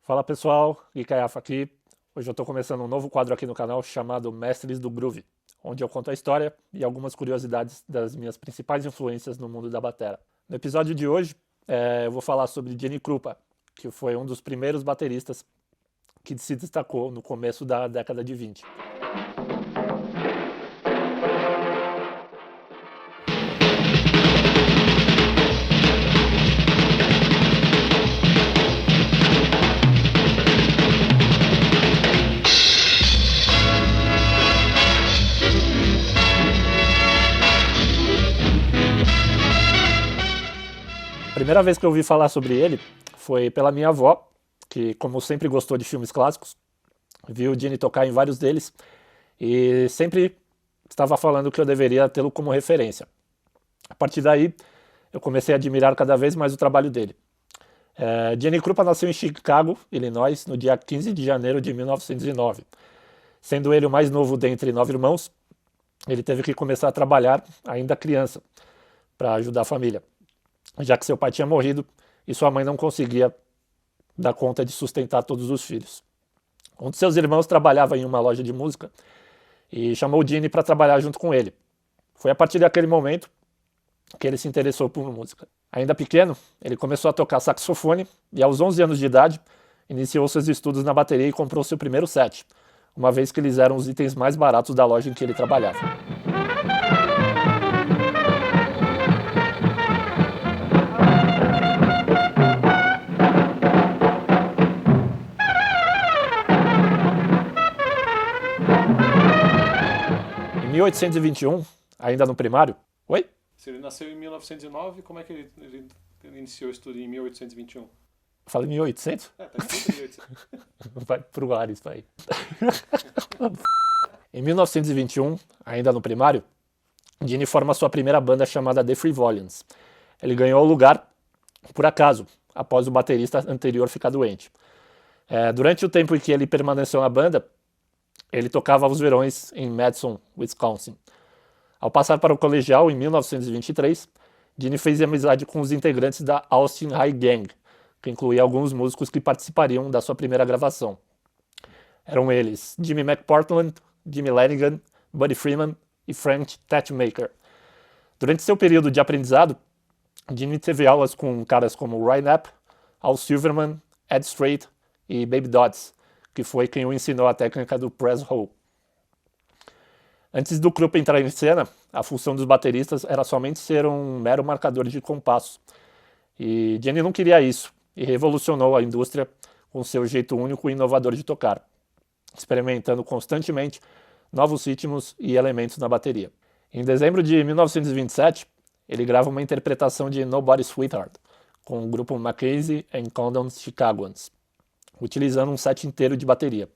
Fala pessoal, Gui Caiafa aqui. Hoje eu estou começando um novo quadro aqui no canal chamado Mestres do Groove, onde eu conto a história e algumas curiosidades das minhas principais influências no mundo da batera. No episódio de hoje, eu vou falar sobre Gene Krupa, que foi um dos primeiros bateristas que se destacou no começo da década de 20. A primeira vez que eu ouvi falar sobre ele foi pela minha avó, que, como sempre gostou de filmes clássicos, viu o Gene tocar em vários deles e sempre estava falando que eu deveria tê-lo como referência. A partir daí, eu comecei a admirar cada vez mais o trabalho dele. Gene Krupa nasceu em Chicago, Illinois, no dia 15 de janeiro de 1909. Sendo ele o mais novo dentre 9 irmãos, ele teve que começar a trabalhar ainda criança para ajudar a família, já que seu pai tinha morrido e sua mãe não conseguia dar conta de sustentar todos os filhos. Um de seus irmãos trabalhava em uma loja de música e chamou o Gene para trabalhar junto com ele. Foi a partir daquele momento que ele se interessou por música. Ainda pequeno, ele começou a tocar saxofone e aos 11 anos de idade iniciou seus estudos na bateria e comprou seu primeiro set, uma vez que eles eram os itens mais baratos da loja em que ele trabalhava. Em 1821, ainda no primário... Oi? Se ele nasceu em 1909, como é que ele iniciou o estudo em 1821? Falei 1800? Tá escrito 1800. Vai pro ar isso aí. Em 1921, ainda no primário, Gene forma sua primeira banda chamada The Free Volumes. Ele ganhou o lugar por acaso, após o baterista anterior ficar doente. Durante o tempo em que ele permaneceu na banda, ele tocava aos verões em Madison, Wisconsin. Ao passar para o colegial, em 1923, Gene fez amizade com os integrantes da Austin High Gang, que incluía alguns músicos que participariam da sua primeira gravação. Eram eles Jimmy McPartland, Jimmy Lanigan, Buddy Freeman e Frank Tatchmaker. Durante seu período de aprendizado, Gene teve aulas com caras como Roy Knapp, Al Silverman, Ed Strait e Baby Dodds, que foi quem o ensinou a técnica do press roll. Antes do Krupa entrar em cena, a função dos bateristas era somente ser um mero marcador de compasso. E Gene não queria isso, e revolucionou a indústria com seu jeito único e inovador de tocar, experimentando constantemente novos ritmos e elementos na bateria. Em dezembro de 1927, ele grava uma interpretação de Nobody's Sweetheart, com o grupo Mackenzie and Condon's Chicagoans, utilizando um set inteiro de bateria.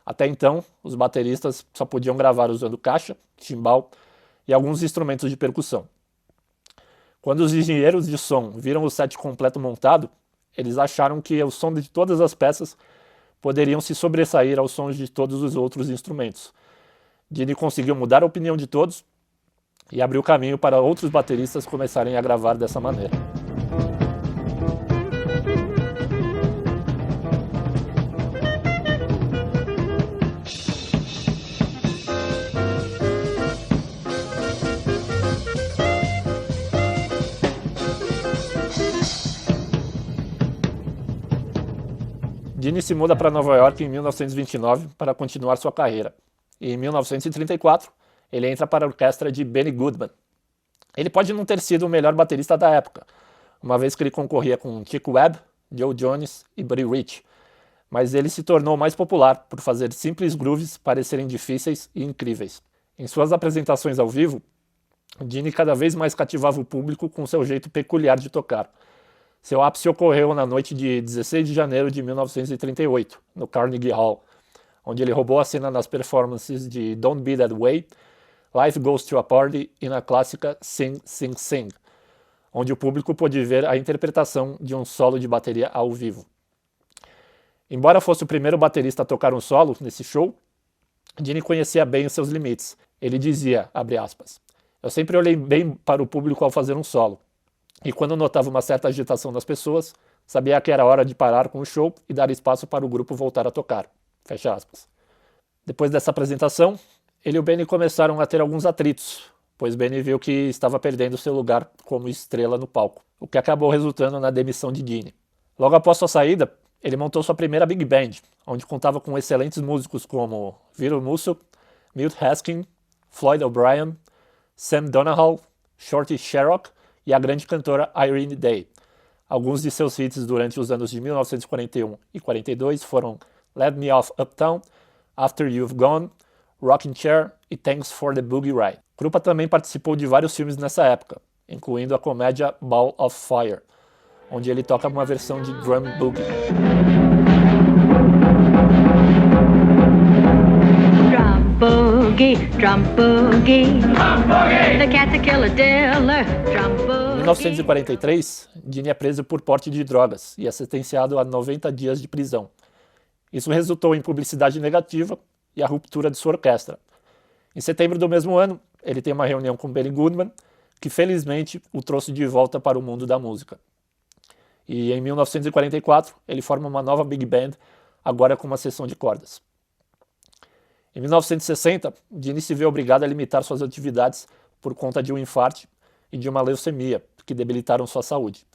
Até então, os bateristas só podiam gravar usando caixa, timbal e alguns instrumentos de percussão. Quando os engenheiros de som viram o set completo montado, eles acharam que o som de todas as peças poderiam se sobressair aos sons de todos os outros instrumentos. Gene conseguiu mudar a opinião de todos e abriu caminho para outros bateristas começarem a gravar dessa maneira. Gene se muda para Nova York em 1929 para continuar sua carreira. E em 1934, ele entra para a orquestra de Benny Goodman. Ele pode não ter sido o melhor baterista da época, uma vez que ele concorria com Chick Webb, Joe Jones e Buddy Rich, mas ele se tornou mais popular por fazer simples grooves parecerem difíceis e incríveis. Em suas apresentações ao vivo, Gene cada vez mais cativava o público com seu jeito peculiar de tocar. Seu ápice ocorreu na noite de 16 de janeiro de 1938, no Carnegie Hall, onde ele roubou a cena nas performances de Don't Be That Way, Life Goes to a Party e na clássica Sing, Sing, Sing, onde o público pôde ver a interpretação de um solo de bateria ao vivo. Embora fosse o primeiro baterista a tocar um solo nesse show, Gene conhecia bem os seus limites. Ele dizia, abre aspas, eu sempre olhei bem para o público ao fazer um solo. E quando notava uma certa agitação nas pessoas, Sabia que era hora de parar com o show e dar espaço para o grupo voltar a tocar. Fecha aspas. Depois dessa apresentação, ele e o Benny começaram a ter alguns atritos, pois Benny viu que estava perdendo seu lugar como estrela no palco, o que acabou resultando na demissão de Gene. Logo após sua saída, ele montou sua primeira big band, onde contava com excelentes músicos como Vito Musso, Milt Haskin, Floyd O'Brien, Sam Donahue, Shorty Sherrock e a grande cantora Irene Day. Alguns de seus hits durante os anos de 1941 e 42 foram Let Me Off Uptown, After You've Gone, Rocking Chair e Thanks for the Boogie Ride. Krupa também participou de vários filmes nessa época, incluindo a comédia Ball of Fire, onde ele toca uma versão de Drum Boogie. Drum boogie, the cat's a killer dealer, drum boogie. Em 1943, Gene é preso por porte de drogas e é sentenciado a 90 dias de prisão. Isso resultou em publicidade negativa e a ruptura de sua orquestra. Em setembro do mesmo ano, ele tem uma reunião com Benny Goodman, que felizmente o trouxe de volta para o mundo da música. E em 1944, ele forma uma nova big band, agora com uma seção de cordas. Em 1960, Gene se vê obrigado a limitar suas atividades por conta de um infarte e de uma leucemia, que debilitaram sua saúde.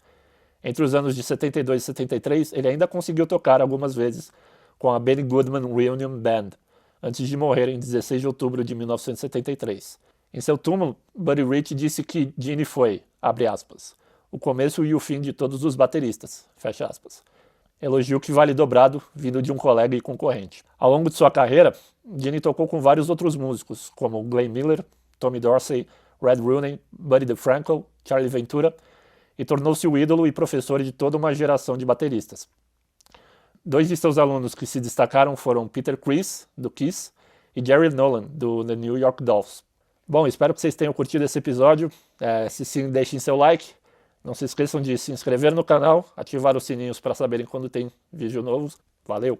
Entre os anos de 72 e 73, ele ainda conseguiu tocar algumas vezes com a Benny Goodman Reunion Band, antes de morrer em 16 de outubro de 1973. Em seu túmulo, Buddy Rich disse que Gene foi, abre aspas, o começo e o fim de todos os bateristas, fecha aspas. Elogio que vale dobrado, vindo de um colega e concorrente. Ao longo de sua carreira, Gene tocou com vários outros músicos, como Glenn Miller, Tommy Dorsey, Red Rooney, Buddy DeFranco, Charlie Ventura, e tornou-se o ídolo e professor de toda uma geração de bateristas. Dois de seus alunos que se destacaram foram Peter Criss, do Kiss, e Jerry Nolan, do The New York Dolls. Bom, espero que vocês tenham curtido esse episódio. Se sim, deixem seu like. Não se esqueçam de se inscrever no canal, ativar os sininhos para saberem quando tem vídeo novo. Valeu!